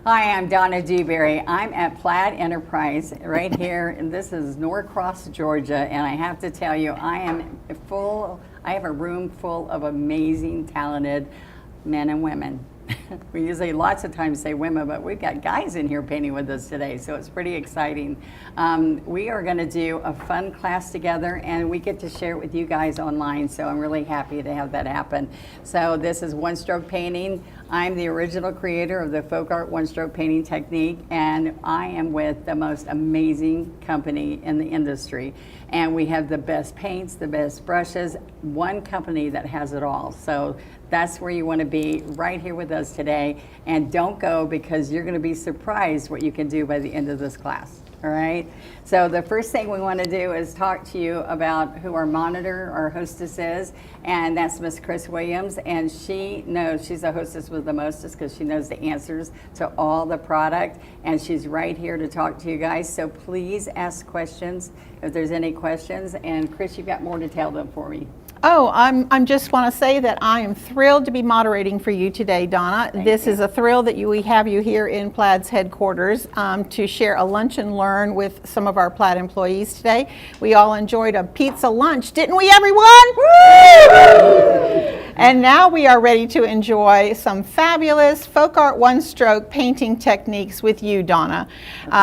Hi, I'm Donna Dewberry. I'm at Plaid Enterprise right here, and this is Norcross, Georgia. And I have to tell you, I have a room full of amazing, talented men and women. We usually lots of times say women, but we've got guys in here painting with us today, so it's pretty exciting. We are going to do a fun class together, and we get to share it with you guys online, so I'm really happy to have that happen. So this is one-stroke painting. I'm the original creator of the folk art one-stroke painting technique, and I am with the most amazing company in the industry. And we have the best paints, the best brushes, one company that has it all. So that's where you want to be, right here with us today. And don't go, because you're going to be surprised what you can do by the end of this class. All right. So the first thing we want to do is talk to you about who our monitor, our hostess is, and that's Miss Chris Williams. And she knows, she's a hostess with the mostest, because she knows the answers to all the product, and she's right here to talk to you guys. So please ask questions if there's any questions. And Chris, you've got more to tell them for me. Oh, I'm just want to say that I am thrilled to be moderating for you today, Donna. This is a thrill that we have you here in Plaid's headquarters to share a lunch and learn with some of our Plaid employees today. We all enjoyed a pizza lunch, didn't we, everyone? Woo! And now we are ready to enjoy some fabulous folk art one-stroke painting techniques with you, Donna.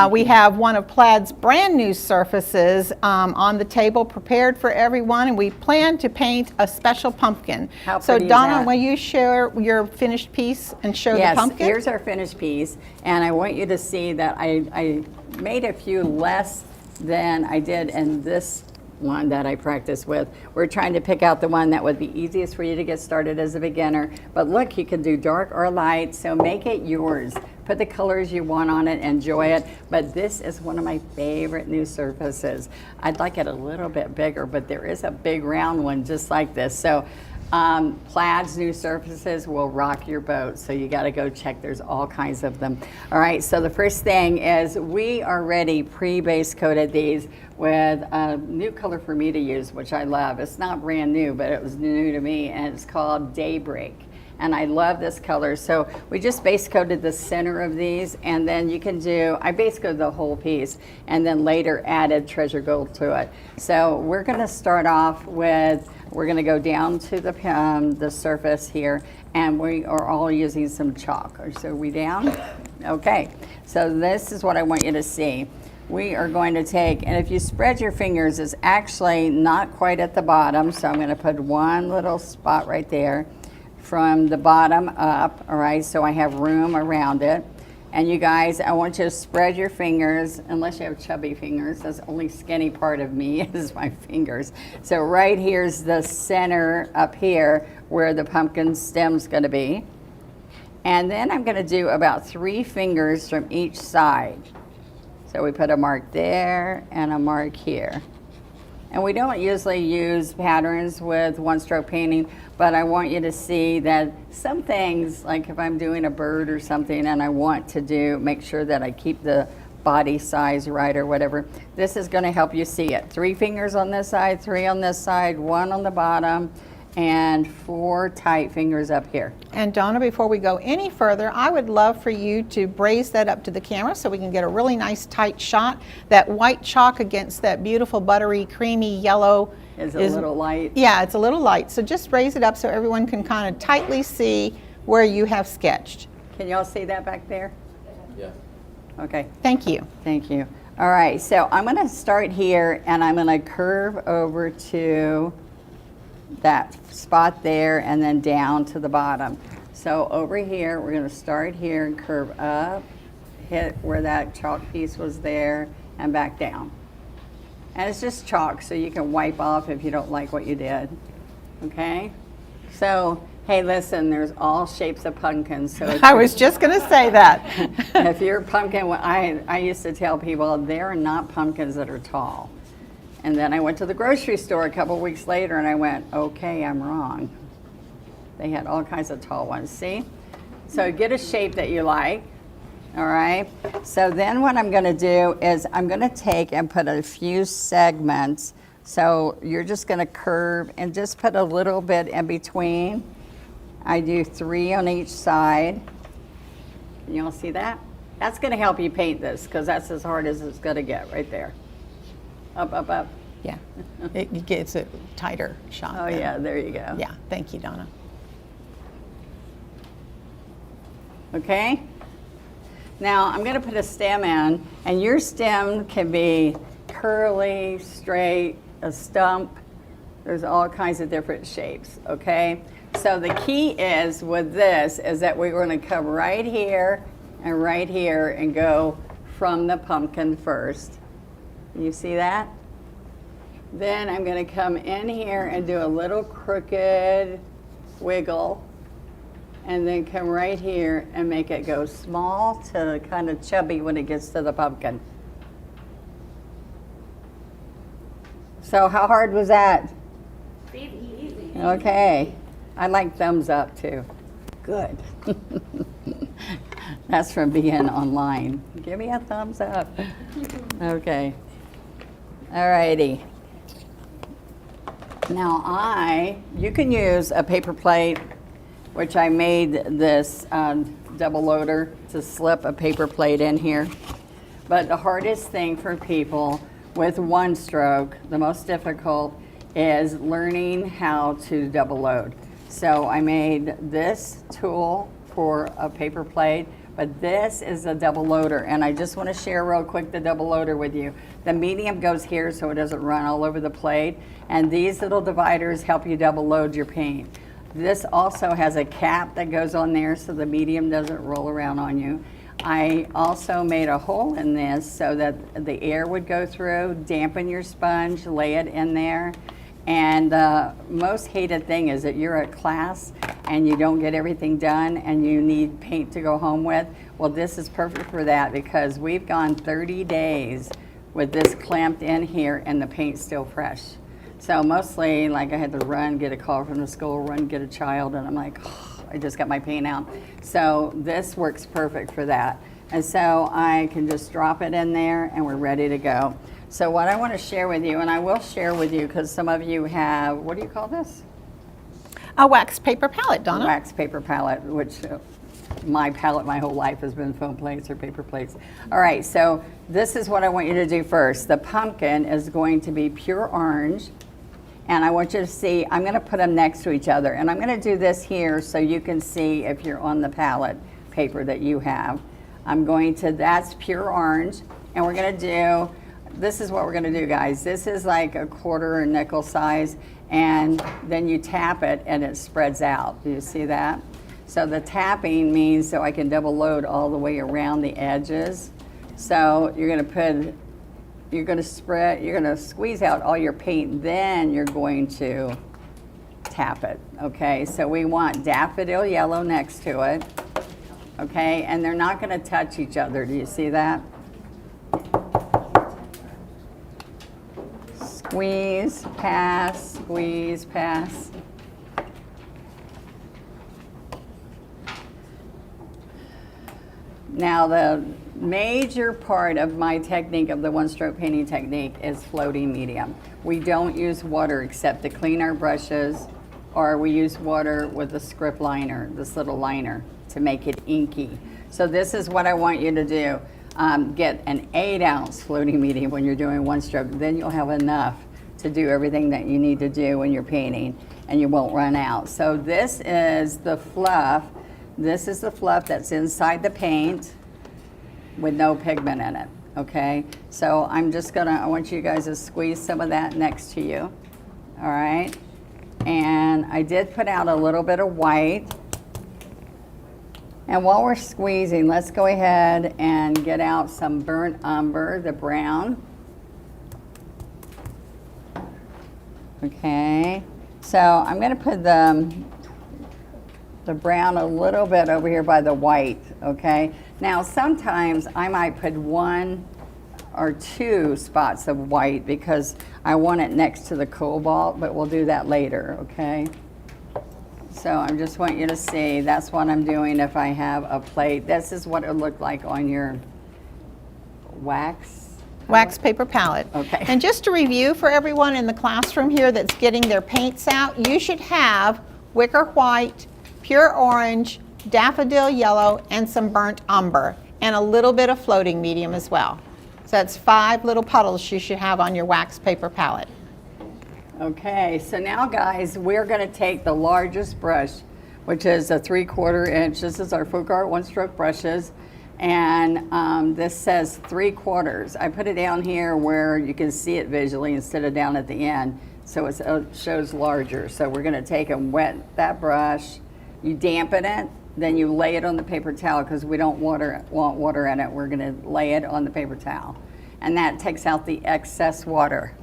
We have one of Plaid's brand new surfaces on the table prepared for everyone, and we plan to paint a special pumpkin. So Donna, will you share your finished piece and show the pumpkin? Yes, here's our finished piece, and I want you to see that I made a few less than I did in this one that I practice with. We're trying to pick out the one that would be easiest for you to get started as a beginner. But look, you can do dark or light, so make it yours. Put the colors you want on it, enjoy it. But this is one of my favorite new surfaces. I'd like it a little bit bigger, but there is a big round one just like this. So Plaid's new surfaces will rock your boat, so you got to go check. There's all kinds of them. All right, so the first thing is we already pre-base coated these with a new color for me to use, which I love. It's not brand new, but it was new to me, and it's called Daybreak. And I love this color. So we just base coated the center of these, and then you can do, I base coated the whole piece, and then later added treasure gold to it. So we're gonna start off with, we're gonna go down to the surface here, and we are all using some chalk. So are we down? Okay, so this is what I want you to see. We are going to take, and if you spread your fingers, it's actually not quite at the bottom, so I'm gonna put one little spot right there from the bottom up, all right, so I have room around it. And you guys, I want you to spread your fingers, unless you have chubby fingers. That's the only skinny part of me is my fingers. So right here's the center up here where the pumpkin stem's gonna be. And then I'm gonna do about 3 fingers from each side. So we put a mark there and a mark here. And we don't usually use patterns with one-stroke painting, but I want you to see that some things, like if I'm doing a bird or something and I want to make sure that I keep the body size right or whatever, this is going to help you see it. 3 fingers on this side, 3 on this side, 1 on the bottom, and 4 tight fingers up here. And Donna, before we go any further, I would love for you to braze that up to the camera so we can get a really nice tight shot. That white chalk against that beautiful buttery, creamy yellow is a little light. Yeah, it's a little light. So just raise it up so everyone can kind of tightly see where you have sketched. Can y'all see that back there? Yeah. Okay. Thank you. Thank you. All right, so I'm going to start here, and I'm going to curve over to that spot there and then down to the bottom. So over here, we're going to start here and curve up, hit where that chalk piece was there, and back down. And it's just chalk, so you can wipe off if you don't like what you did. Okay? So, hey, listen, there's all shapes of pumpkins. So I was just going to say that. If you're pumpkin, I used to tell people there are not pumpkins that are tall. And then I went to the grocery store a couple weeks later and I went, okay, I'm wrong. They had all kinds of tall ones, see? So get a shape that you like, all right? So then what I'm gonna do is I'm gonna take and put a few segments. So you're just gonna curve and just put a little bit in between. I do 3 on each side. Can you all see that? That's going to help you paint this because that's as hard as it's going to get right there. Up, up, up. Yeah, it gets a tighter shot. Oh, then. yeah, there you go. Yeah, thank you, Donna. Okay? Now, I'm going to put a stem in, and your stem can be curly, straight, a stump. There's all kinds of different shapes, okay? So the key is with this is that we're going to come right here and go from the pumpkin first. You see that? Then I'm going to come in here and do a little crooked wiggle, and then come right here and make it go small to kind of chubby when it gets to the pumpkin. So how hard was that? Easy. Okay. I like thumbs up too. Good. That's from being online. Give me a thumbs up. Okay. All righty. Now you can use a paper plate, which I made this double loader to slip a paper plate in here. But the hardest thing for people with one stroke, the most difficult, is learning how to double load. So I made this tool for a paper plate, but this is a double loader. And I just want to share real quick the double loader with you. The medium goes here so it doesn't run all over the plate. And these little dividers help you double load your paint. This also has a cap that goes on there so the medium doesn't roll around on you. I also made a hole in this so that the air would go through, dampen your sponge, lay it in there. And the most hated thing is that you're at class and you don't get everything done and you need paint to go home with. Well, this is perfect for that because we've gone 30 days with this clamped in here and the paint's still fresh. So mostly, like I had to run, get a call from the school, run, get a child, and I'm like, oh, I just got my paint out. So this works perfect for that. And so I can just drop it in there and we're ready to go. So what I want to share with you, and I will share with you because some of you have, what do you call this? A wax paper palette, Donna. Wax paper palette, which my palette my whole life has been foam plates or paper plates. All right, so this is what I want you to do first. The pumpkin is going to be pure orange. And I want you to see, I'm going to put them next to each other. And I'm going to do this here so you can see if you're on the palette paper that you have. That's pure orange. And we're going to do, this is what we're going to do, guys. This is like a quarter or nickel size. And then you tap it and it spreads out. Do you see that? So the tapping means so I can double load all the way around the edges. So you're going to squeeze out all your paint, then you're going to tap it, okay? So we want daffodil yellow next to it, okay? And they're not gonna touch each other, do you see that? Squeeze, pass, squeeze, pass. Now the major part of my technique, of the one-stroke painting technique, is floating medium. We don't use water except to clean our brushes, or we use water with a script liner, this little liner, to make it inky. So this is what I want you to do. Get an 8-ounce floating medium when you're doing one stroke. Then you'll have enough to do everything that you need to do when you're painting, and you won't run out. So this is the fluff. This is the fluff that's inside the paint with no pigment in it, okay? So I want you guys to squeeze some of that next to you, all right? And I did put out a little bit of white. And while we're squeezing, let's go ahead and get out some burnt umber, the brown. Okay, so I'm gonna put the brown a little bit over here by the white, okay? Now, sometimes I might put 1 or 2 spots of white because I want it next to the cobalt, but we'll do that later, okay? So I just want you to see, that's what I'm doing if I have a plate. This is what it looked like on your wax Paper palette. Okay. And just to review for everyone in the classroom here that's getting their paints out, you should have wicker white, pure orange, daffodil yellow, and some burnt umber. and a little bit of floating medium as well. So that's 5 little puddles you should have on your wax paper palette. Okay, so now guys, we're going to take the largest brush, which is a 3/4 inch. This is our Folk Art one stroke brushes, and this says 3/4. I put it down here where you can see it visually instead of down at the end, so it shows larger. So we're going to take and wet that brush, you dampen it, then you lay it on the paper towel because we don't want water in it. We're going to lay it on the paper towel, and that takes out the excess water.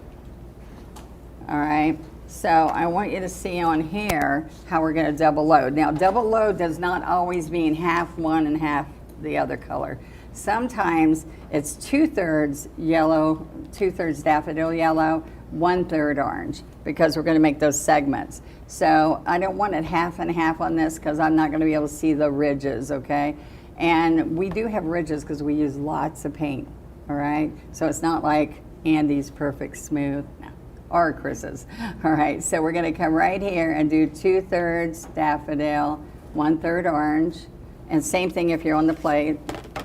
All right, so I want you to see on here how we're going to double load. Now, double load does not always mean half one and half the other color. Sometimes it's 2/3 yellow, 2/3 daffodil yellow, 1/3 orange, because we're going to make those segments. So I don't want it half and half on this because I'm not going to be able to see the ridges, okay? And we do have ridges because we use lots of paint, all right? So it's not like Andy's perfect smooth, no, or Chris's. All right, so we're going to come right here and do 2/3 daffodil, 1/3 orange, and same thing if you're on the plate,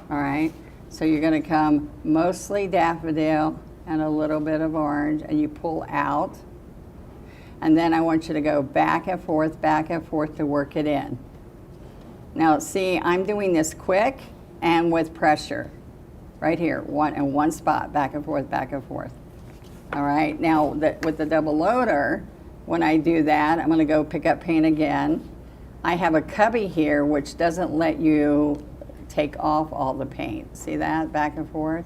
all right? So you're going to come mostly daffodil and a little bit of orange, and you pull out. And then I want you to go back and forth to work it in. Now see, I'm doing this quick and with pressure. Right here, one spot, back and forth, back and forth. All right, now with the double loader, when I do that, I'm gonna go pick up paint again. I have a cubby here which doesn't let you take off all the paint. See that, back and forth?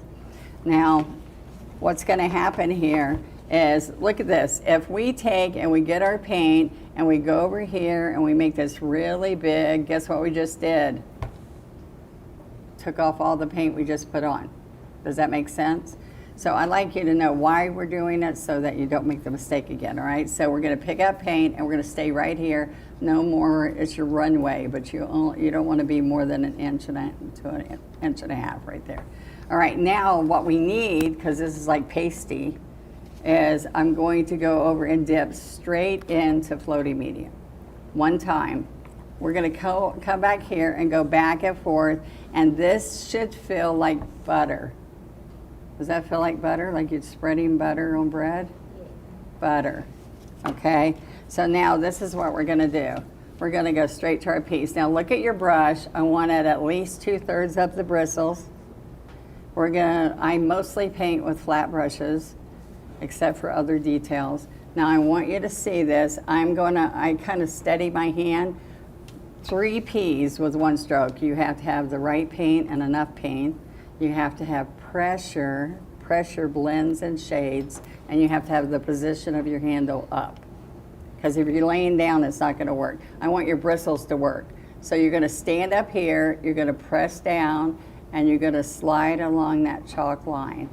Now, what's gonna happen here is, look at this. If we take and we get our paint and we go over here and we make this really big, guess what we just did? Took off all the paint we just put on. Does that make sense? So I'd like you to know why we're doing it so that you don't make the mistake again, all right? So we're gonna pick up paint and we're gonna stay right here. No more, it's your runway, but you don't wanna be more than an inch and a half right there. All right, now what we need, because this is like pasty, is I'm going to go over and dip straight into floating medium. One time. We're going to come back here and go back and forth, and this should feel like butter. Does that feel like butter? Like you're spreading butter on bread? Butter. Okay, so now this is what we're going to do. We're going to go straight to our piece. Now look at your brush. I want it at least 2/3 up the bristles. I mostly paint with flat brushes, except for other details. Now I want you to see this. I kind of steady my hand. 3 P's with 1 stroke. You have to have the right paint and enough paint. You have to have pressure blends and shades, and you have to have the position of your handle up. Because if you're laying down, it's not gonna work. I want your bristles to work. So you're gonna stand up here, you're gonna press down, and you're gonna slide along that chalk line.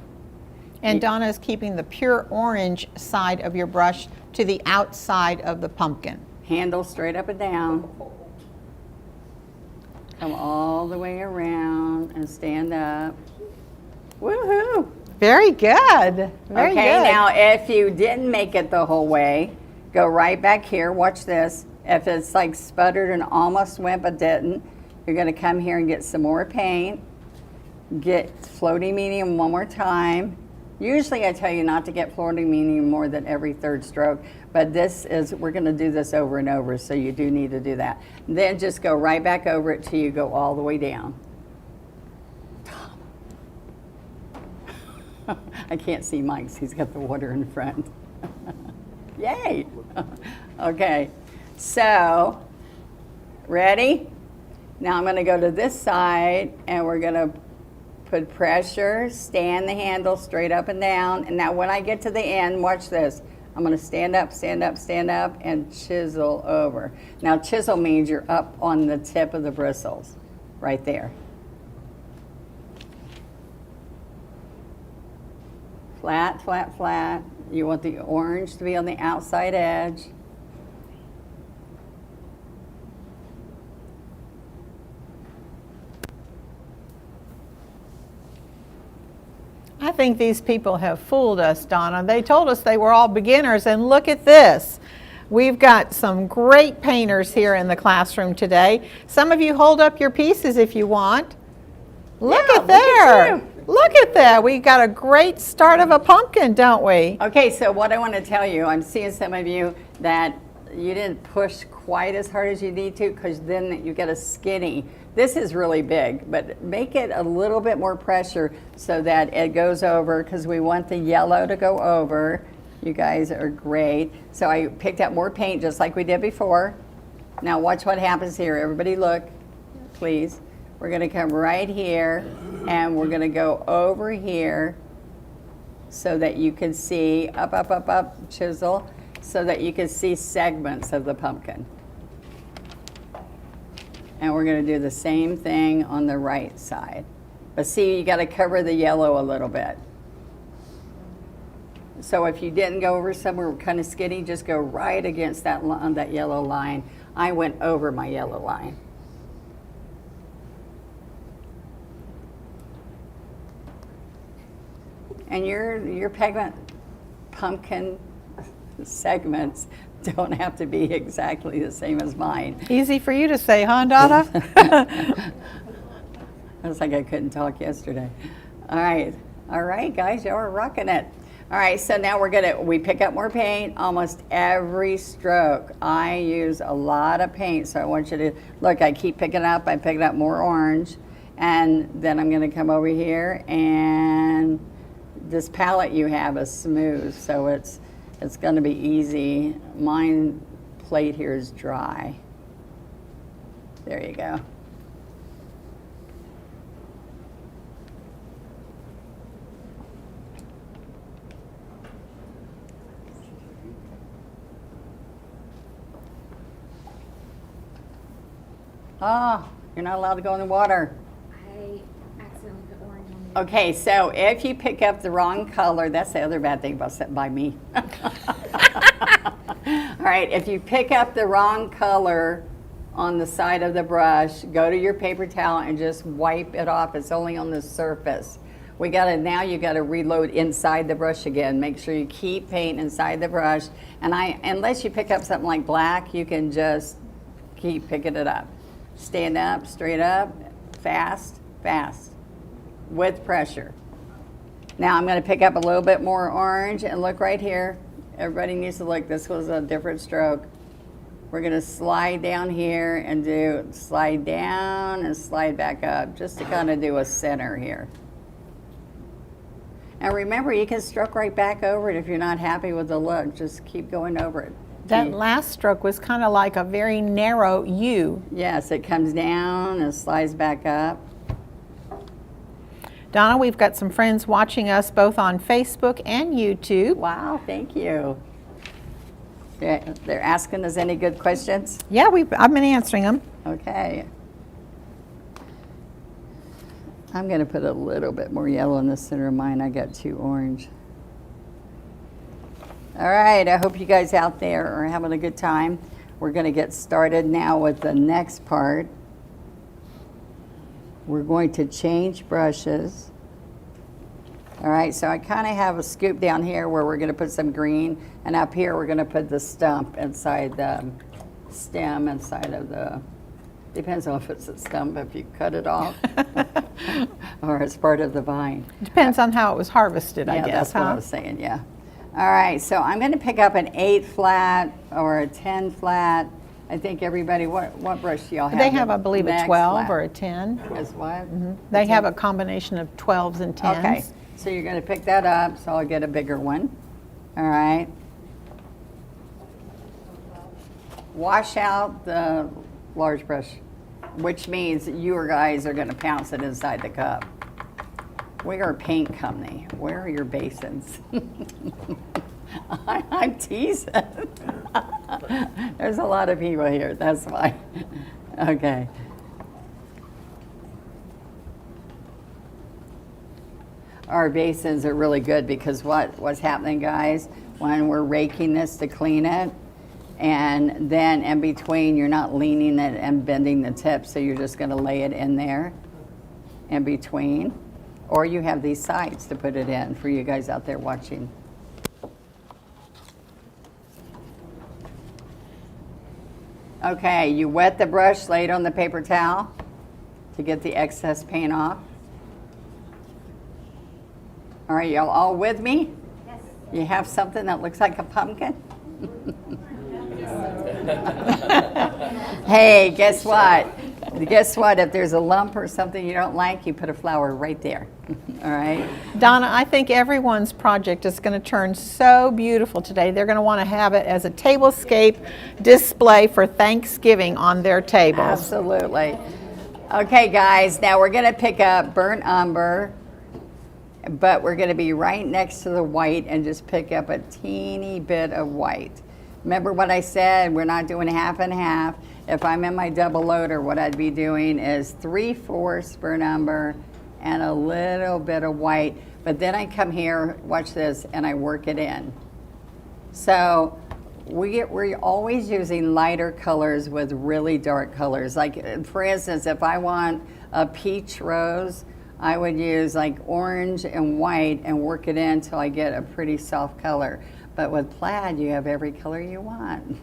And Donna is keeping the pure orange side of your brush to the outside of the pumpkin. Handle straight up and down. Come all the way around and stand up. Woohoo! Very good. Very Okay, good. now if you didn't make it the whole way, go right back here, watch this. If it's like sputtered and almost went but didn't, you're gonna come here and get some more paint. Get floating medium one more time. Usually I tell you not to get floating medium more than every 3rd stroke, but we're gonna do this over and over, so you do need to do that. Then just go right back over it till you go all the way down. I can't see Mike's, he's got the water in front. Yay! Okay, so, ready? Now I'm gonna go to this side and we're gonna put pressure, stand the handle straight up and down. And now when I get to the end, watch this. I'm gonna stand up, and chisel over. Now chisel means you're up on the tip of the bristles, right there. Flat, flat, flat. You want the orange to be on the outside edge. I think these people have fooled us, Donna. They told us they were all beginners, and look at this. We've got some great painters here in the classroom today. Some of you hold up your pieces if you want. Look Yeah, at there. you. Look at that. We got a great start of a pumpkin, don't we? Okay, so what I want to tell you, I'm seeing some of you that you didn't push quite as hard as you need to because then you get a skinny. This is really big, but make it a little bit more pressure so that it goes over because we want the yellow to go over. You guys are great. So I picked up more paint just like we did before. Now watch what happens here. Everybody look, please. We're gonna come right here and we're gonna go over here so that you can see, up, chisel, so that you can see segments of the pumpkin. And we're gonna do the same thing on the right side. But see, you gotta cover the yellow a little bit. So if you didn't go over somewhere kind of skinny, just go right against that, that yellow line. I went over my yellow line. And your pigment pumpkin segments don't have to be exactly the same as mine. Easy for you to say, huh, Donna? I was like I couldn't talk yesterday. All right, guys, y'all are rocking it. All right, so now we pick up more paint almost every stroke. I use a lot of paint, so I want you to look. I keep picking up. I pick up more orange, and then I'm going to come over here and. This palette you have is smooth, so it's going to be easy. Mine plate here is dry. There you go. Oh, you're not allowed to go in the water. I accidentally put orange on the. Okay, so if you pick up the wrong color, that's the other bad thing about sitting by me. All right, if you pick up the wrong color on the side of the brush, go to your paper towel and just wipe it off. It's only on the surface. Now you gotta reload inside the brush again. Make sure you keep paint inside the brush. And unless you pick up something like black, you can just keep picking it up. Stand up, straight up, fast, with pressure. Now I'm gonna pick up a little bit more orange and look right here. Everybody needs to look, this was a different stroke. We're gonna slide down here and slide down and slide back up, just to kind of do a center here. And remember, you can stroke right back over it if you're not happy with the look. Just keep going over it. That last stroke was kind of like a very narrow U. Yes, it comes down and slides back up. Donna, we've got some friends watching us both on Facebook and YouTube. Wow, thank you. They're asking us any good questions? Yeah, I've been answering them. Okay. I'm going to put a little bit more yellow in the center of mine. I got too orange. All right, I hope you guys out there are having a good time. We're going to get started now with the next part. We're going to change brushes. All right, so I kind of have a scoop down here where we're going to put some green, and up here we're going to put the stump inside the stem, inside of the, depends on if it's a stump, if you cut it off, or it's part of the vine. Depends on how it was harvested, I Yeah, guess, that's what I was saying, yeah. All right, so I'm going to pick up an 8 flat or a 10 flat. I think everybody, what brush do y'all have? They have, I believe, a Max 12 flat. or a 10. Is what? They have a combination of 12s and 10s. Okay, so you're going to pick that up, so I'll get a bigger one. All right. Wash out the large brush, which means you guys are going to pounce it inside the cup. We are a paint company. Where are your basins? I'm teasing. There's a lot of people here, that's why. Okay. Our basins are really good because what's happening, guys, when we're raking this to clean it, and then in between you're not leaning it and bending the tip, so you're just going to lay it in there in between. Or you have these sides to put it in for you guys out there watching. Okay, you wet the brush, lay it on the paper towel to get the excess paint off. All right, y'all all with me? Yes. You have something that looks like a pumpkin? Hey, guess what? Guess what? If there's a lump or something you don't like, you put a flower right there. All right? Donna, I think everyone's project is going to turn so beautiful today. They're going to want to have it as a tablescape display for Thanksgiving on their tables. Absolutely. Okay, guys, now we're going to pick up burnt umber, but we're going to be right next to the white and just pick up a teeny bit of white. Remember what I said? We're not doing half and half. If I'm in my double loader, what I'd be doing is 3/4 burnt umber and a little bit of white. But then I come here, watch this, and I work it in. So we're always using lighter colors with really dark colors. Like, for instance, if I want a peach rose, I would use like orange and white and work it in until I get a pretty soft color. But with plaid, you have every color you want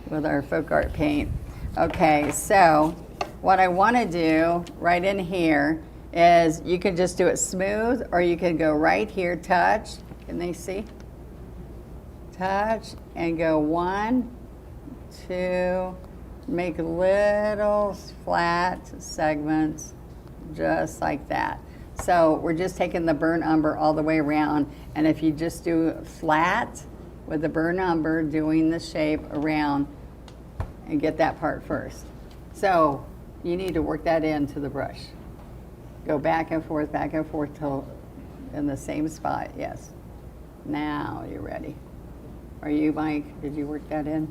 with our folk art paint. Okay, so what I want to do right in here is you can just do it smooth, or you can go right here, touch. Can they see? Touch and go 1, 2, make little flat segments just like that. So we're just taking the burnt umber all the way around, and if you just do flat with the burnt umber, doing the shape around and get that part first. So you need to work that into the brush. Go back and forth till in the same spot, yes. Now you're ready. Are you, Mike? Did you work that in?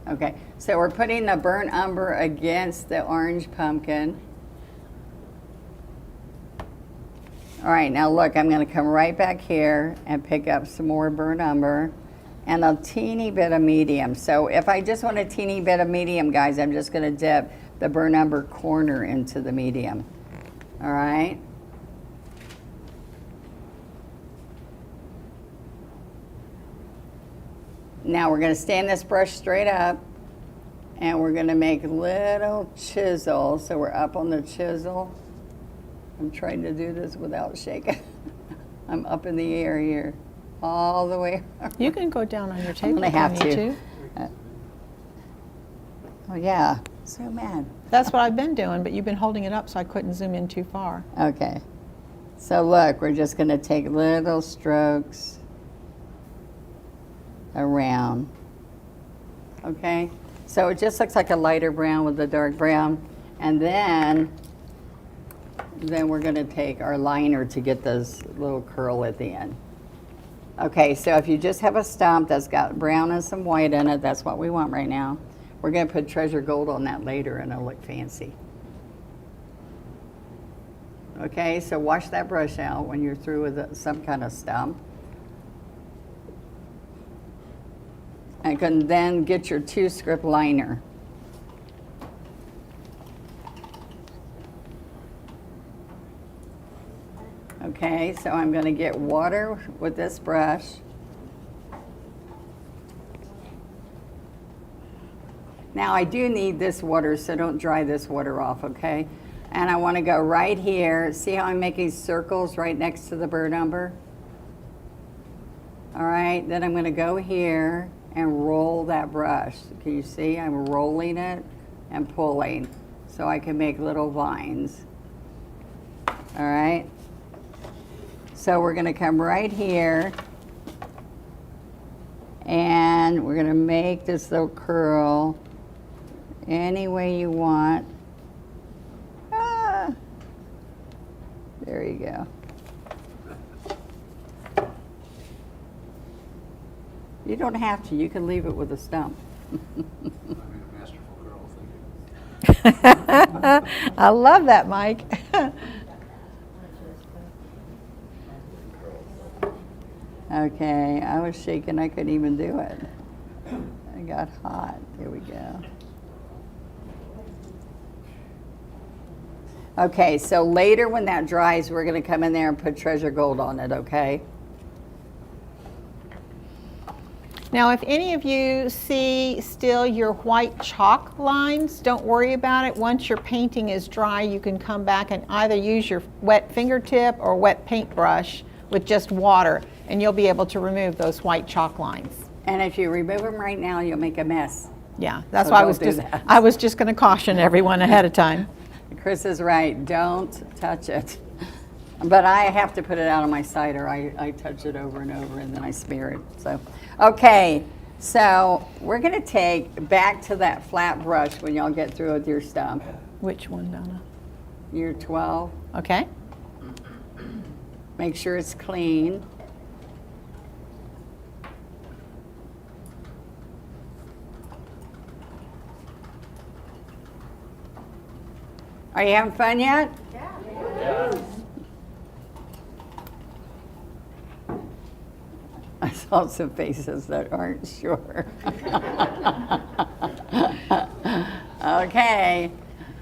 Okay, so we're putting the burnt umber against the orange pumpkin. All right, now look, I'm going to come right back here and pick up some more burnt umber and a teeny bit of medium. So if I just want a teeny bit of medium, guys, I'm just going to dip the burnt umber corner into the medium. All right? Now we're going to stand this brush straight up, and we're going to make little chisels. So we're up on the chisel. I'm trying to do this without shaking. I'm up in the air here, all the way around. You can go down on your table. I'm gonna have if you to. need Oh yeah, zoom in. That's what I've been doing, but you've been holding it up so I couldn't zoom in too far. Okay, so look, we're just gonna take little strokes around. Okay, so it just looks like a lighter brown with a dark brown, and then we're going to take our liner to get this little curl at the end. Okay, so if you just have a stump that's got brown and some white in it, that's what we want right now. We're going to put treasure gold on that later and it'll look fancy. Okay, so wash that brush out when you're through with some kind of stump. And can then get your 2-script liner. Okay, so I'm going to get water with this brush. Now I do need this water, so don't dry this water off, okay? And I want to go right here. See how I'm making circles right next to the burnt umber? All right, then I'm going to go here and roll that brush. Can you see? I'm rolling it and pulling so I can make little vines. All right? So we're going to come right here and we're going to make this little curl any way you want. Ah, there you go. You don't have to. You can leave it with a stump. I love that, Mike. Okay, I was shaking. I couldn't even do it. I got hot. There we go. Okay, so later when that dries, we're going to come in there and put treasure gold on it, okay? Now, if any of you see still your white chalk lines, don't worry about it. Once your painting is dry, you can come back and either use your wet fingertip or wet paintbrush with just water, and you'll be able to remove those white chalk lines. And if you remove them right now, you'll make a mess. Yeah, that's So why don't do that. I was just going to caution everyone ahead of time. Chris is right, don't touch it. But I have to put it out on my cider. I touch it over and over and then I smear it. So, okay, so we're gonna take back to that flat brush when y'all get through with your stuff. Which one, Donna? Your 12, Okay. make sure it's clean. Are you having fun yet? Yeah. I saw some faces that aren't sure. Okay.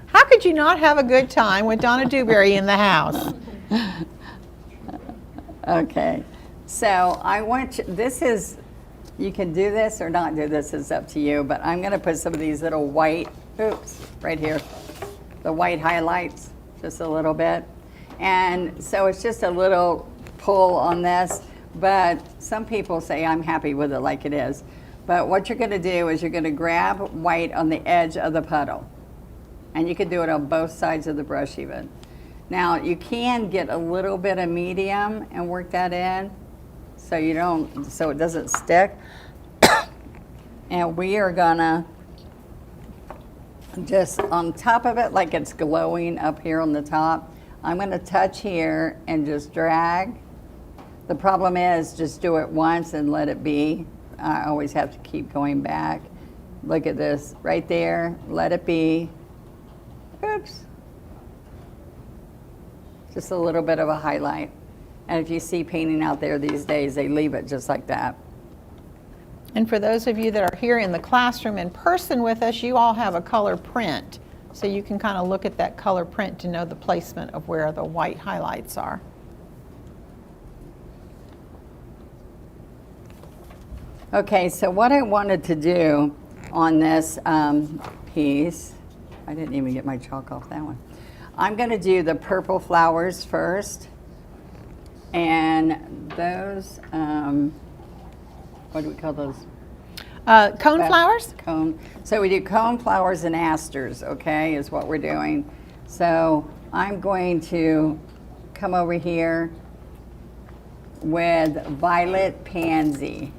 How could you not have a good time with Donna Dewberry in the house? Okay. So I want you, this is, you can do this or not do this, it's up to you, but I'm going to put some of these little white, oops, right here, the white highlights, just a little bit. And so it's just a little pull on this. But some people say I'm happy with it like it is. But what you're going to do is you're going to grab white on the edge of the puddle. And you can do it on both sides of the brush even. Now you can get a little bit of medium and work that in so it doesn't stick. And we are going to just on top of it, like it's glowing up here on the top, I'm going to touch here and just drag. The problem is just do it once and let it be. I always have to keep going back. Look at this right there. Let it be. Oops. Just a little bit of a highlight. And if you see painting out there these days, they leave it just like that. And for those of you that are here in the classroom in person with us, you all have a color print. So you can kind of look at that color print to know the placement of where the white highlights are. Okay, so what I wanted to do on this piece, I didn't even get my chalk off that one. I'm going to do the purple flowers first. And those, what do we call those? Cone flowers? Cone. So we do cone flowers and asters, okay, is what we're doing. So I'm going to come over here with violet pansy.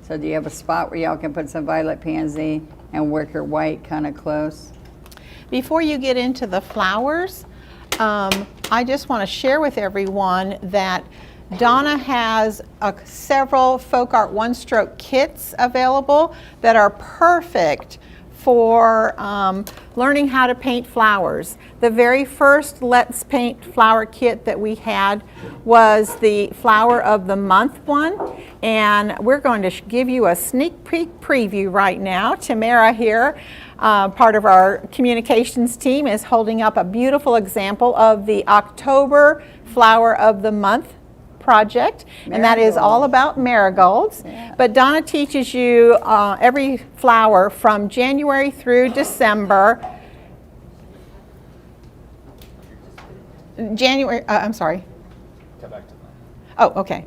So do you have a spot where y'all can put some violet pansy and work your white kind of close? Before you get into the flowers, I just want to share with everyone that Donna has several folk art one-stroke kits available that are perfect for learning how to paint flowers. The very first Let's Paint flower kit that we had was the Flower of the Month one, and we're going to give you a sneak peek preview right now. Tamara here, part of our communications team, is holding up a beautiful example of the October Flower of the Month project, and that is all about marigolds. Yeah. But Donna teaches you every flower from January through December. I'm sorry. Come back to that. Oh, okay.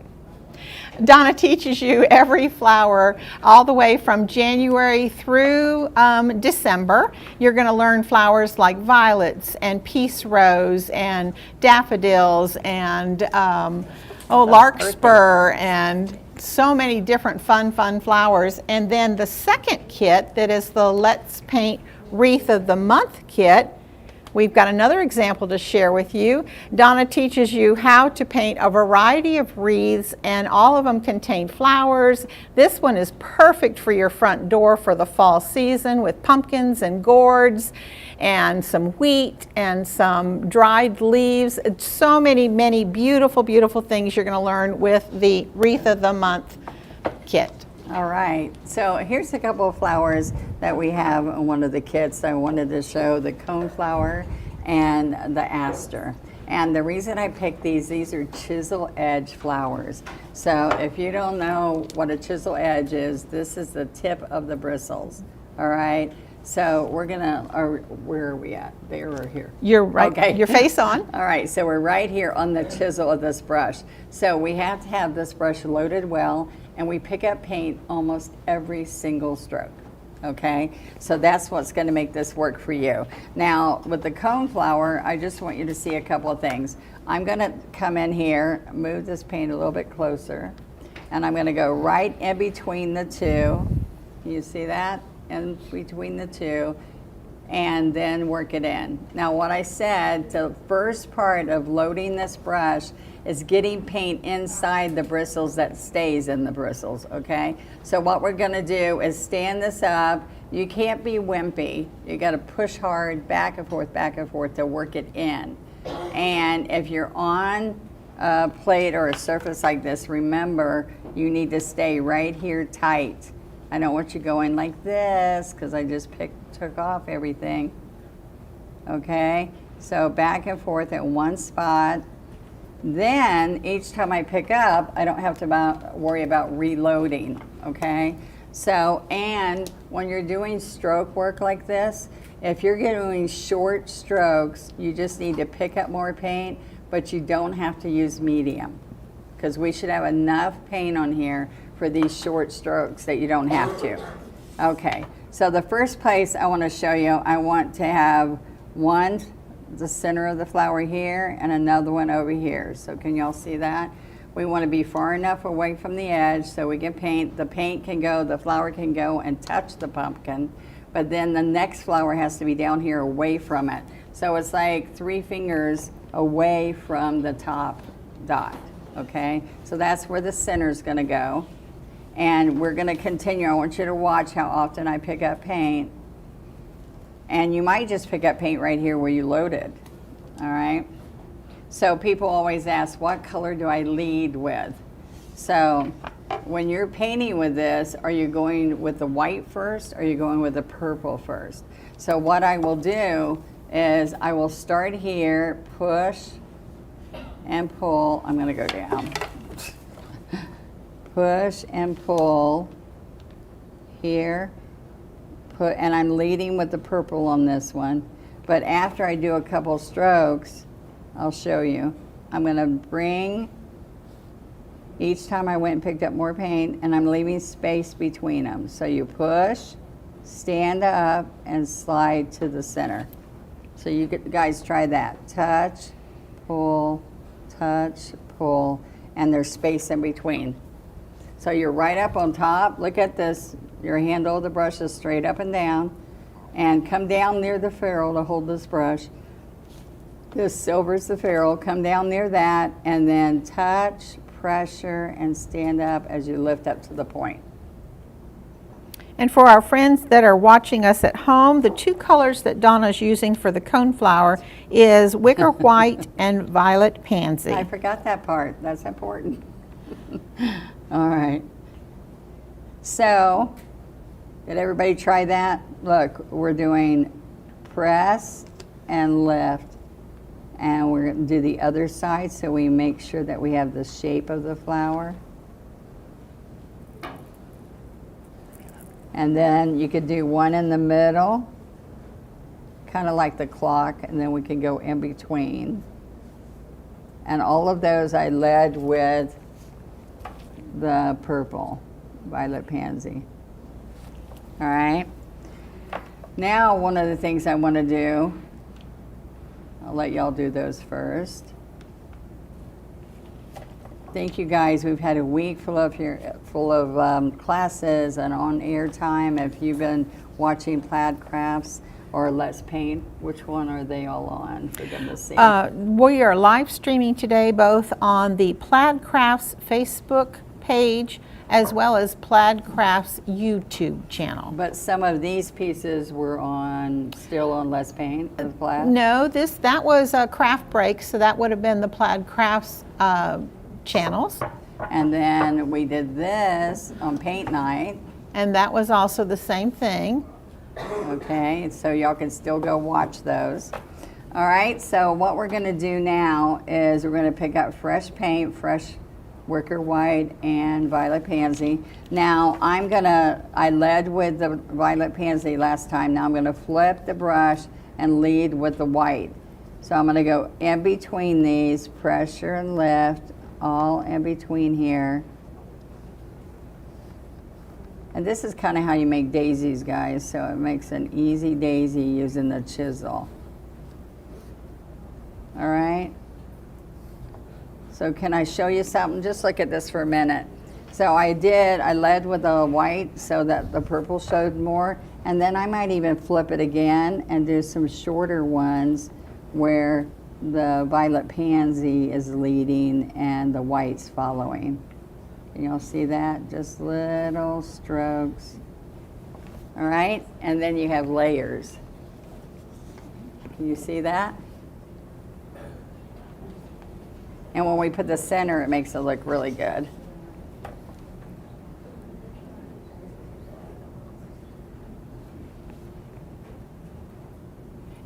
Donna teaches you every flower all the way from January through December. You're going to learn flowers like violets and peace rose and daffodils and larkspur and so many different fun flowers. And then the second kit, that is the Let's Paint Wreath of the Month kit, we've got another example to share with you. Donna teaches you how to paint a variety of wreaths, and all of them contain flowers. This one is perfect for your front door for the fall season with pumpkins and gourds and some wheat and some dried leaves. So many beautiful things you're going to learn with the Wreath of the Month kit. All right, so here's a couple of flowers that we have in one of the kits. I wanted to show the cone flower and the aster. And the reason I picked these are chisel edge flowers. So if you don't know what a chisel edge is, this is the tip of the bristles, all right? So we're gonna, or where are we at? There or here? You're right, Okay. your face on. All right, so we're right here on the chisel of this brush. So we have to have this brush loaded well, and we pick up paint almost every single stroke. Okay, so that's what's going to make this work for you. Now, with the cone flower, I just want you to see a couple of things. I'm going to come in here, move this paint a little bit closer, and I'm going to go right in between the two. You see that? In between the two, and then work it in. Now, what I said, the first part of loading this brush is getting paint inside the bristles that stays in the bristles, okay? So what we're gonna do is stand this up. You can't be wimpy. You gotta push hard back and forth to work it in. And if you're on a plate or a surface like this, remember, you need to stay right here tight. I don't want you going like this because I just took off everything, okay? So back and forth at one spot. Then each time I pick up, I don't have to worry about reloading, okay? So, and when you're doing stroke work like this, if you're doing short strokes, you just need to pick up more paint, but you don't have to use medium, because we should have enough paint on here for these short strokes that you don't have to. Okay, so the first place I want to show you, I want to have the center of the flower here and another one over here. So can y'all see that? We want to be far enough away from the edge so we can paint. The paint can go, the flower can go and touch the pumpkin, but then the next flower has to be down here away from it. So it's like 3 fingers away from the top dot, okay? So that's where the center is going to go. And we're going to continue. I want you to watch how often I pick up paint. And you might just pick up paint right here where you loaded, all right? So people always ask, what color do I lead with? So when you're painting with this, are you going with the white first or are you going with the purple first? So what I will do is I will start here, push and pull. I'm going to go down. Push and pull here. And I'm leading with the purple on this one. But after I do a couple strokes, I'll show you. I'm going to bring, each time I went and picked up more paint, and I'm leaving space between them. So you push, stand up, and slide to the center. So you guys try that. Touch, pull, and there's space in between. So you're right up on top. Look at this. Your handle of the brush is straight up and down. And come down near the ferrule to hold this brush. This silver's the ferrule. Come down near that and then touch, pressure, and stand up as you lift up to the point. And for our friends that are watching us at home, the 2 colors that Donna's using for the coneflower is wicker white and violet pansy. I forgot that part. That's important. All right. So, did everybody try that? Look, we're doing press and lift. And we're going to do the other side so we make sure that we have the shape of the flower. And then you could do one in the middle, kind of like the clock, and then we can go in between. And all of those I led with the purple, violet pansy. All right. Now, one of the things I want to do, I'll let y'all do those first. Thank you guys. We've had a week full of classes and on-air time. If you've been watching Plaid Crafts or Let's Paint, which one are they all on for them to see? We are live streaming today both on the Plaid Crafts Facebook page as well as Plaid Crafts YouTube channel. But some of these pieces were still on Let's Paint with Plaid? No, that was a craft break, so that would have been the Plaid Crafts channels. And then we did this on Paint Night. And that was also the same thing. Okay, so y'all can still go watch those. All right, so what we're gonna do now is we're gonna pick up fresh paint, fresh wicker white and violet pansy. Now I led with the violet pansy last time. Now I'm gonna flip the brush and lead with the white. So I'm gonna go in between these, pressure and lift, all in between here. And this is kind of how you make daisies, guys. So it makes an easy daisy using the chisel. All right. So can I show you something? Just look at this for a minute. So I led with the white so that the purple showed more. And then I might even flip it again and do some shorter ones where the violet pansy is leading and the white's following. You'll see that, just little strokes. All right, and then you have layers. Can you see that? And when we put the center, it makes it look really good.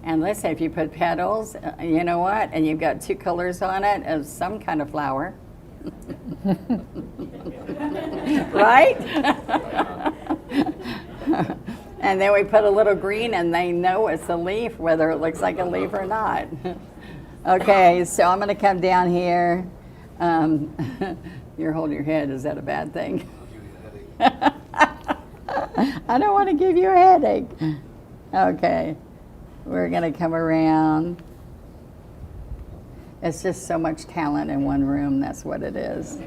And let's say if you put petals, you know what, and you've got two colors on it of some kind of flower. Right? And then we put a little green and they know it's a leaf, whether it looks like a leaf or not. Okay, so I'm going to come down here. You're holding your head. Is that a bad thing? I don't want to give you a headache. Okay, we're going to come around. It's just so much talent in one room. That's what it is.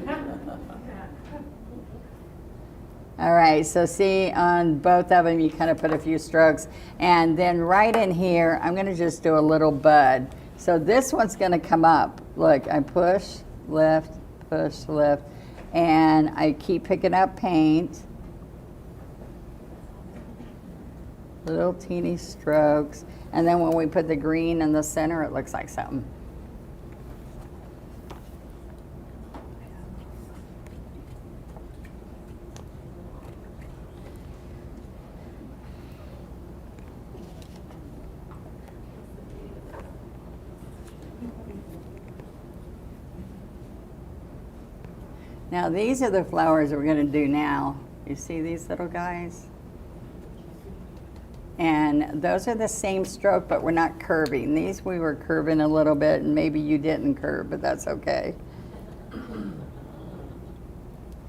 All right, so see on both of them, you kind of put a few strokes. And then right in here, I'm going to just do a little bud. So this one's going to come up. Look, I push, lift, and I keep picking up paint. Little teeny strokes. And then when we put the green in the center, it looks like something. Now these are the flowers we're going to do now. You see these little guys? And those are the same stroke, but we're not curving. These we were curving a little bit, and maybe you didn't curve, but that's okay.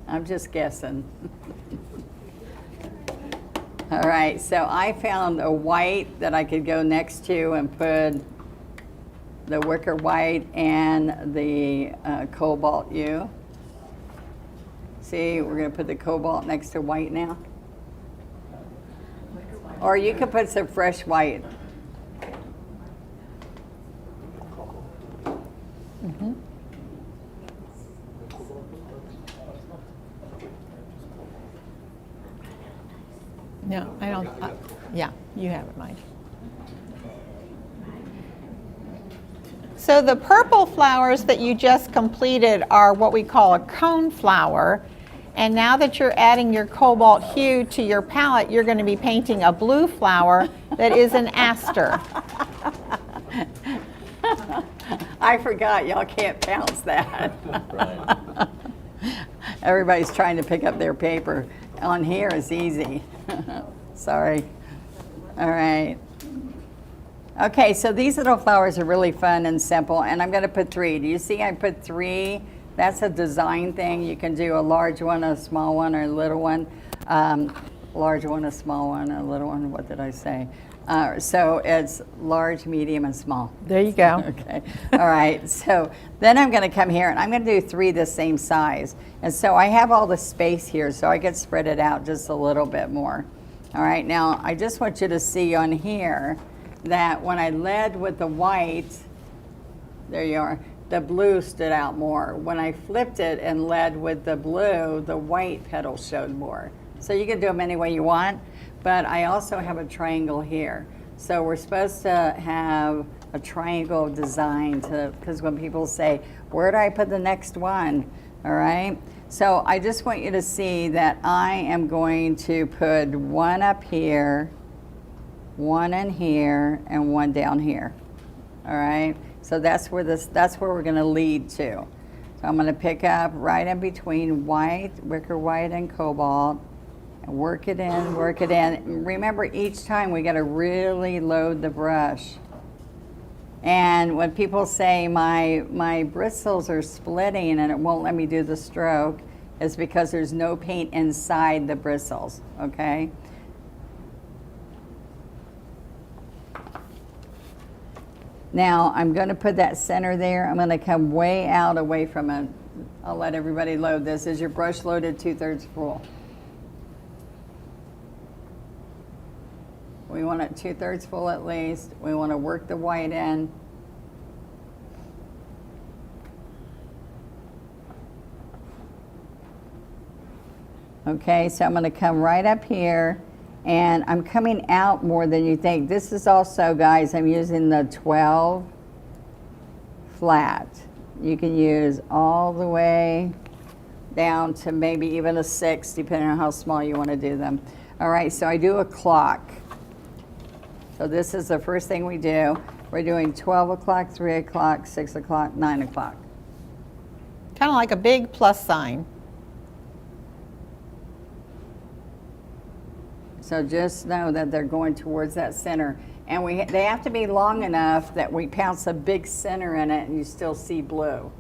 I'm just guessing. All right, so I found a white that I could go next to and put the wicker white and the cobalt hue. See, we're going to put the cobalt next to white now. Or you could put some fresh white. Mm-hmm. No, I don't. Yeah, you have it, Mike. So the purple flowers that you just completed are what we call a cone flower. And now that you're adding your cobalt hue to your palette, you're going to be painting a blue flower that is an aster. I forgot, y'all can't bounce that. Right. Everybody's trying to pick up their paper. On here is easy. Sorry. All right. Okay, so these little flowers are really fun and simple, and I'm going to put 3. Do you see I put 3? That's a design thing. You can do a large one, a small one, or a little one. Large one, a small one, a little one. What did I say? So it's large, medium, and small. There you go. Okay. All right. So then I'm going to come here, and I'm going to do 3 the same size. And so I have all the space here, so I could spread it out just a little bit more. All right. Now, I just want you to see on here that when I led with the white, there you are, the blue stood out more. When I flipped it and led with the blue, the white petals showed more. So you can do them any way you want, but I also have a triangle here. So we're supposed to have a triangle design because when people say, where do I put the next one? All right. So I just want you to see that I am going to put one up here, one in here, and one down here. All right, so that's where we're going to lead to. So I'm going to pick up right in between white, wicker white, and cobalt, and work it in, work it in. Remember, each time we got to really load the brush. And when people say my bristles are splitting and it won't let me do the stroke, it's because there's no paint inside the bristles, okay? Now, I'm going to put that center there. I'm going to come way out away from it. I'll let everybody load this. Is your brush loaded 2/3 full? We want it 2/3 full at least. We want to work the white in. Okay, so I'm going to come right up here. And I'm coming out more than you think. This is also, guys, I'm using the 12 flat. You can use all the way down to maybe even a 6, depending on how small you want to do them. All right, so I do a clock. So this is the first thing we do. We're doing 12 o'clock, 3 o'clock, 6 o'clock, 9 o'clock. Kind of like a big plus sign. So just know that they're going towards that center. And they have to be long enough that we pounce a big center in it and you still see blue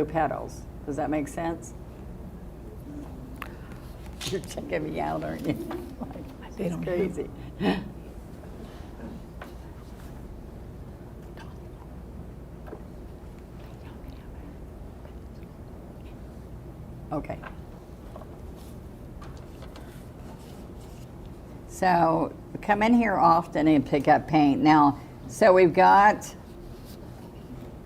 petals. Does that make sense? You're checking me out, aren't you? Like, it's crazy. Okay. So come in here often and pick up paint. Now, so we've got,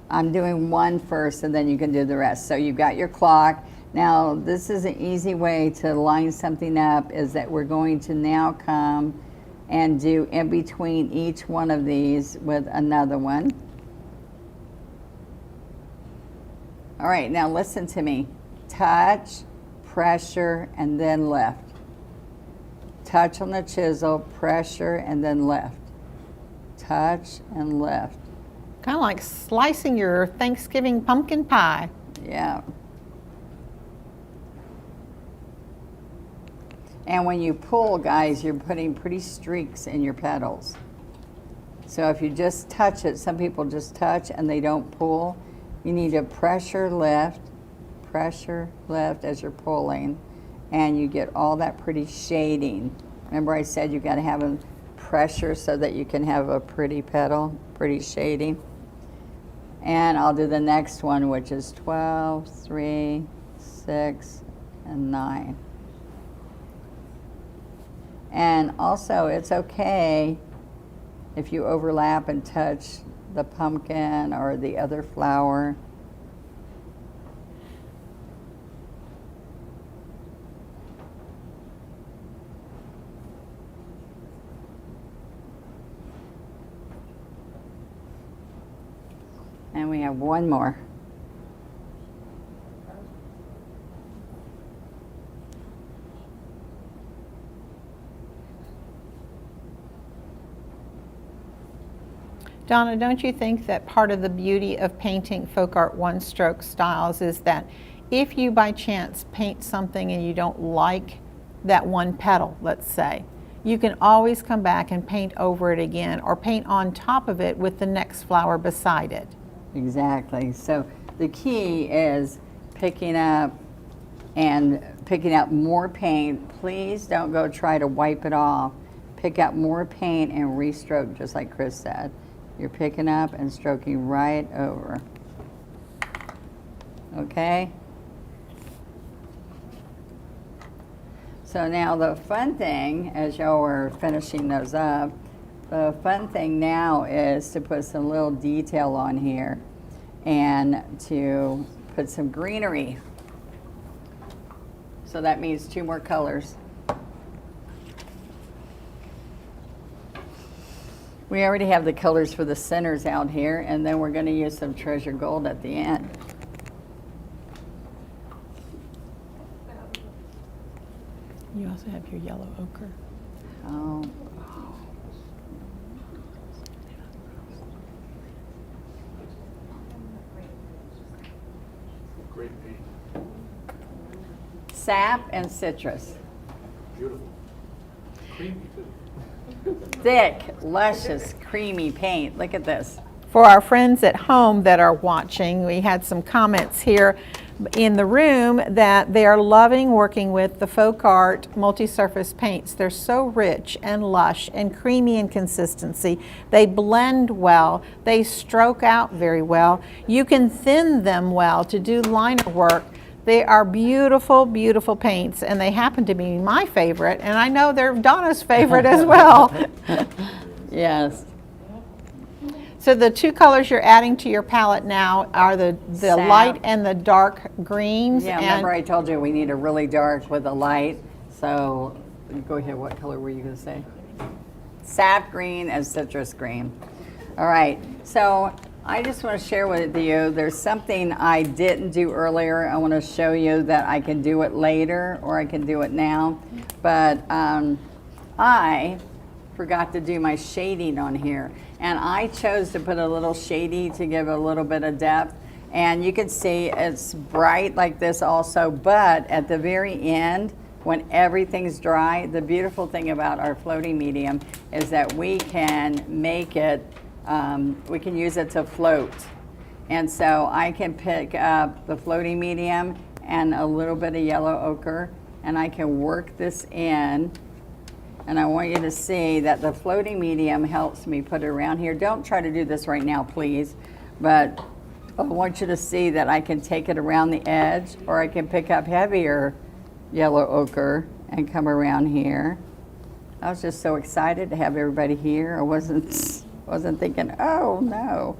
I'm doing one first and then you can do the rest. So you've got your clock. Now, this is an easy way to line something up, is that we're going to now come and do in between each one of these with another one. All right, now listen to me. Touch, pressure, and then lift. Touch on the chisel, pressure, and then lift. Touch and lift. Kind of like slicing your Thanksgiving pumpkin pie. Yeah. And when you pull, guys, you're putting pretty streaks in your petals. So if you just touch it, some people just touch and they don't pull. You need to pressure lift as you're pulling. And you get all that pretty shading. Remember I said you got to have a pressure so that you can have a pretty petal, pretty shading. And I'll do the next one, which is 12, 3, 6, and 9. And also, it's okay if you overlap and touch the pumpkin or the other flower. And we have one more. Donna, don't you think that part of the beauty of painting folk art one-stroke styles is that if you by chance paint something and you don't like that one petal, let's say, you can always come back and paint over it again or paint on top of it with the next flower beside it. Exactly. So the key is picking up more paint. Please don't go try to wipe it off. Pick up more paint and restroke, just like Chris said. You're picking up and stroking right over. Okay? So now the fun thing, as y'all are finishing those up, the fun thing now is to put some little detail on here and to put some greenery. So that means 2 more colors. We already have the colors for the centers out here, and then we're going to use some treasure gold at the end. You also have your yellow ochre. Oh. Great paint. Sap and citrus. Beautiful. Creamy too. Thick, luscious, creamy paint. Look at this. For our friends at home that are watching, we had some comments here in the room that they are loving working with the Folk Art multi-surface paints. They're so rich and lush and creamy in consistency. They blend well. They stroke out very well. You can thin them well to do liner work. They are beautiful, beautiful paints, and they happen to be my favorite, and I know they're Donna's favorite as well. Yes. So the two colors you're adding to your palette now are the Sap. light and the dark greens. Yeah, and remember I told you we need a really dark with a light. So go ahead, what color were you going to say? Sap green and citrus green. All right, so I just want to share with you, there's something I didn't do earlier. I want to show you that I can do it later or I can do it now. But I forgot to do my shading on here. And I chose to put a little shady to give a little bit of depth. And you can see it's bright like this also, but at the very end, when everything's dry, the beautiful thing about our floating medium is that we can make it, we can use it to float. And so I can pick up the floating medium and a little bit of yellow ochre, and I can work this in. And I want you to see that the floating medium helps me put it around here. Don't try to do this right now, please. But I want you to see that I can take it around the edge, or I can pick up heavier yellow ochre and come around here. I was just so excited to have everybody here. I wasn't thinking, oh no.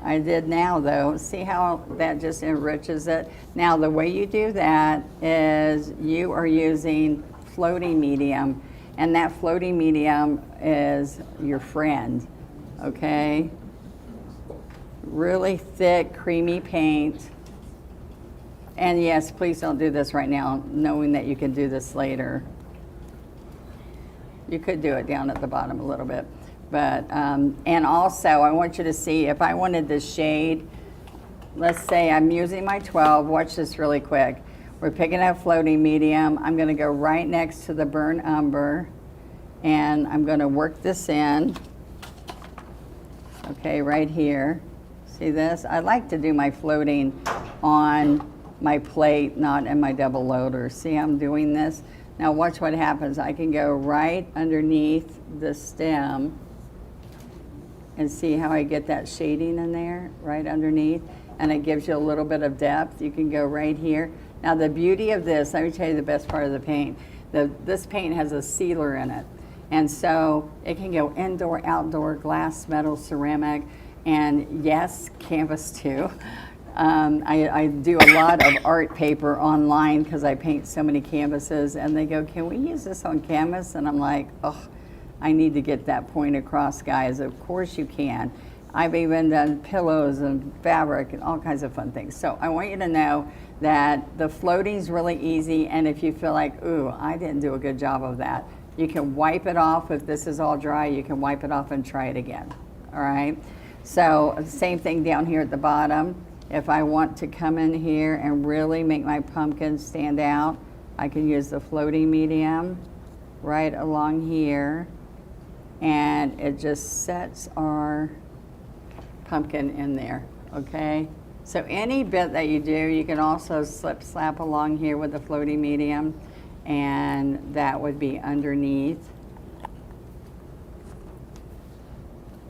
I did now though. See how that just enriches it? Now the way you do that is you are using floating medium. And that floating medium is your friend, okay? Really thick, creamy paint. And yes, please don't do this right now, knowing that you can do this later. You could do it down at the bottom a little bit. But, and also, I want you to see, if I wanted this shade, let's say I'm using my 12, watch this really quick. We're picking up floating medium. I'm going to go right next to the burnt umber, and I'm going to work this in. Okay, right here. See this? I like to do my floating on my plate, not in my double loader. See how I'm doing this? Now watch what happens. I can go right underneath the stem and see how I get that shading in there, right underneath, and it gives you a little bit of depth. You can go right here. Now the beauty of this, let me tell you the best part of the paint. This paint has a sealer in it. And so it can go indoor, outdoor, glass, metal, ceramic, and yes, canvas too. I do a lot of art paper online because I paint so many canvases, and they go, can we use this on canvas? And I'm like, oh, I need to get that point across, guys. Of course you can. I've even done pillows and fabric and all kinds of fun things. So I want you to know that the floating is really easy, and if you feel like, ooh, I didn't do a good job of that, you can wipe it off. If this is all dry, you can wipe it off and try it again, all right? So same thing down here at the bottom. If I want to come in here and really make my pumpkin stand out, I can use the floating medium right along here, and it just sets our pumpkin in there, okay? So any bit that you do, you can also slap along here with the floating medium, and that would be underneath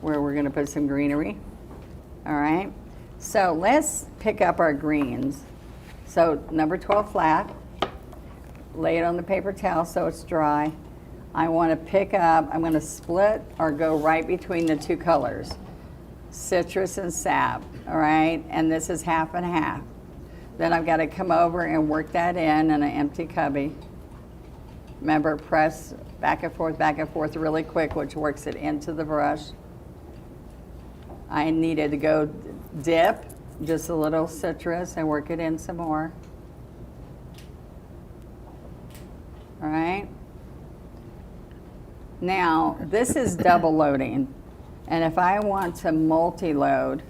where we're gonna put some greenery, all right? So let's pick up our greens. So number 12 flat, lay it on the paper towel so it's dry. I want to pick up, I'm going to split or go right between the two colors, citrus and sap, all right? And this is half and half. Then I've got to come over and work that in an empty cubby. Remember, press back and forth really quick, which works it into the brush. I needed to go dip just a little citrus and work it in some more. All right. Now, this is double loading. And if I want to multi-load,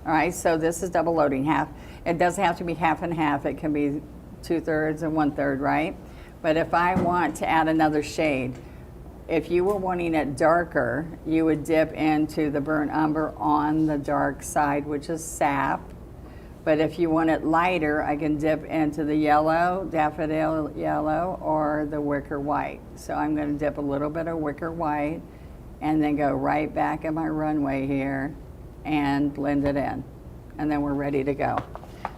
All right, so this is double loading half. It doesn't have to be half and half. It can be 2/3 and 1/3, right? But if I want to add another shade, if you were wanting it darker, you would dip into the burnt umber on the dark side, which is sap. But if you want it lighter, I can dip into the yellow, daffodil yellow, or the wicker white. So I'm going to dip a little bit of wicker white and then go right back in my runway here and blend it in. And then we're ready to go.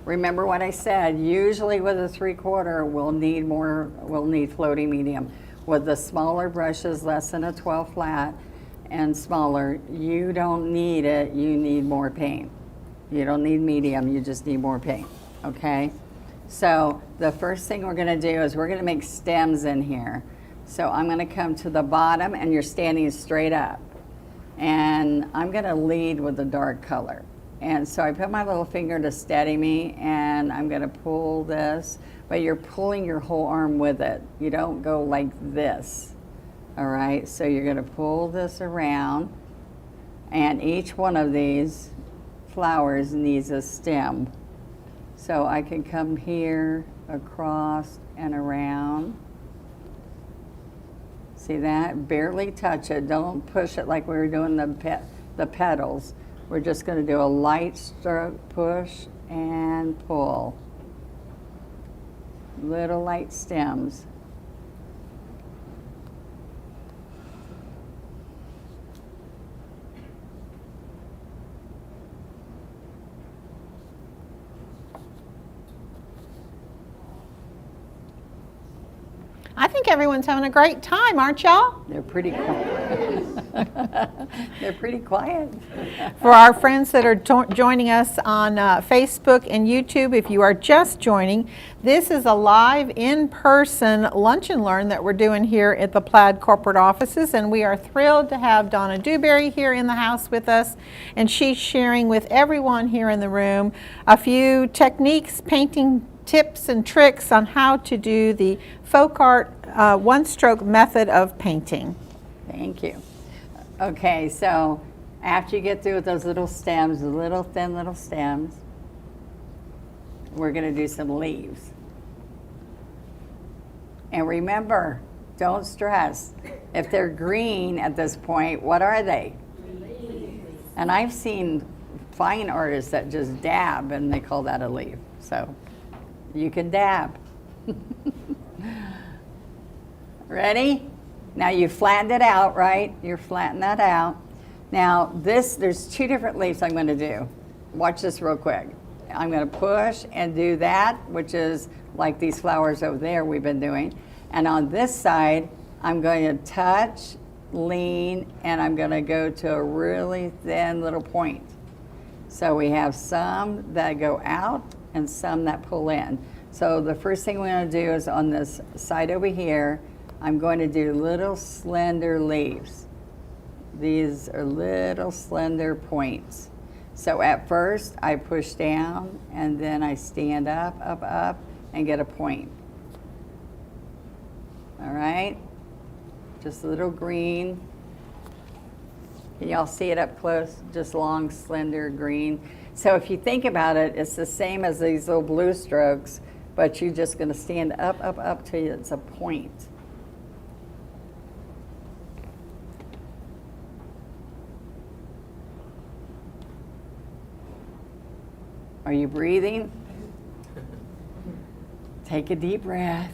Remember what I said, usually with a 3/4, we'll need floating medium. With the smaller brushes, less than a 12 flat and smaller, you don't need it, you need more paint. You don't need medium, you just need more paint, okay? So the first thing we're gonna do is we're gonna make stems in here. So I'm gonna come to the bottom and you're standing straight up. And I'm gonna lead with the dark color. And so I put my little finger to steady me and I'm gonna pull this, but you're pulling your whole arm with it. You don't go like this, all right? So you're gonna pull this around and each one of these flowers needs a stem. So I can come here, across and around. See that? Barely touch it. Don't push it like we were doing the petals. We're just going to do a light stroke, push and pull. Little light stems. I think everyone's having a great time, aren't y'all? They're pretty quiet. They're pretty quiet. For our friends that are joining us on Facebook and YouTube, if you are just joining, this is a live in-person lunch and learn that we're doing here at the Plaid corporate offices, and we are thrilled to have Donna Dewberry here in the house with us, and she's sharing with everyone here in the room a few techniques, painting tips and tricks on how to do the folk art one-stroke method of painting. Thank you. Okay, so after you get through with those little stems, the little thin little stems, we're going to do some leaves. And remember, don't stress. If they're green at this point, what are they? And I've seen fine artists that just dab and they call that a leaf. So you can dab. Ready? Now you flattened it out, right? You're flattening that out. Now there's two different leaves I'm going to do. Watch this real quick. I'm going to push and do that, which is like these flowers over there we've been doing. And on this side, I'm going to touch, lean, and I'm going to go to a really thin little point. So we have some that go out and some that pull in. So the first thing we're going to do is on this side over here, I'm going to do little slender leaves. These are little slender points. So at first I push down and then I stand up, up, up and get a point. All right, just a little green. Can y'all see it up close? Just long, slender green. So if you think about it, it's the same as these little blue strokes, but you're just gonna stand up, up, up till it's a point. Are you breathing? Take a deep breath.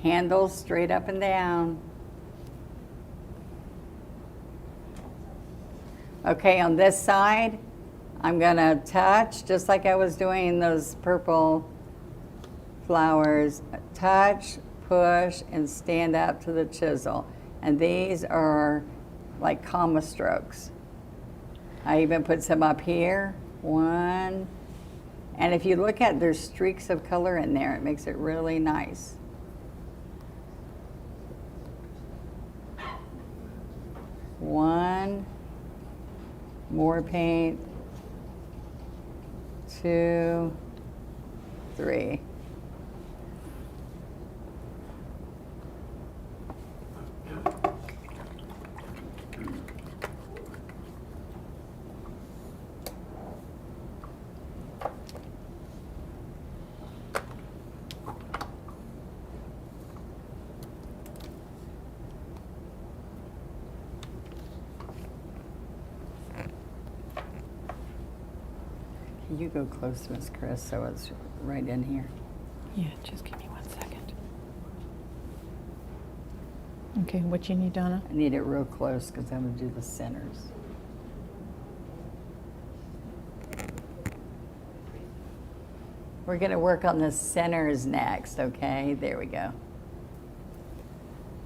Handles straight up and down. Okay, on this side, I'm gonna touch, just like I was doing those purple flowers. Touch, push, and stand up to the chisel. And these are like comma strokes. I even put some up here, one. And if you look at, there's streaks of color in there. It makes it really nice. One, more paint, 2, 3. You go close to us, Chris, so it's right in here. Yeah, just give me 1 second. Okay, what you need, Donna? I need it real close because I'm going to do the centers. We're going to work on the centers next, okay? There we go.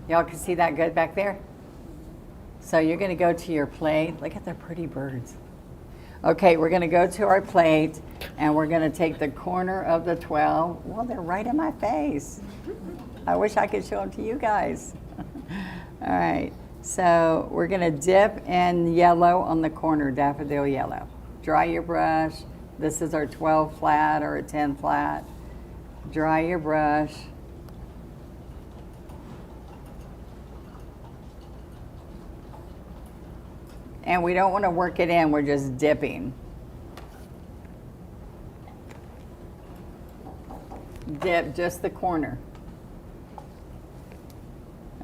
Y'all can see that good back there? So you're going to go to your plate. Look at the pretty birds. Okay, we're going to go to our plate, and we're going to take the corner of the 12. Well, they're right in my face. I wish I could show them to you guys. All right, so we're going to dip in yellow on the corner, daffodil yellow. Dry your brush. This is our 12 flat or a 10 flat. Dry your brush. And we don't want to work it in, we're just dipping. Dip just the corner.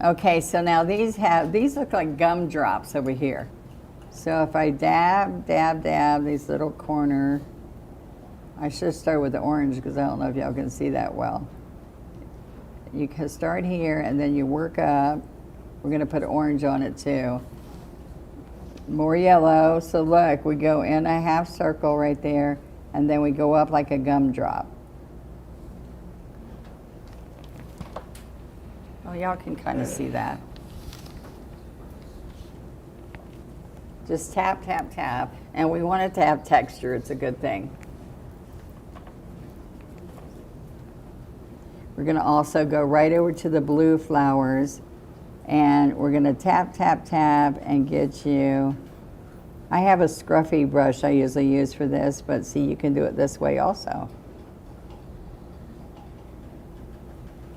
Okay, so now these look like gumdrops over here. So if I dab, dab, dab these little corner, I should start with the orange because I don't know if y'all can see that well. You can start here and then you work up. We're gonna put orange on it too. More yellow, so look, we go in a half circle right there and then we go up like a gumdrop. Oh, y'all can kind of see that. Just tap, tap, tap, and we want it to have texture, it's a good thing. We're gonna also go right over to the blue flowers and we're gonna tap, tap, tap and get you, I have a scruffy brush I usually use for this, but see, you can do it this way also.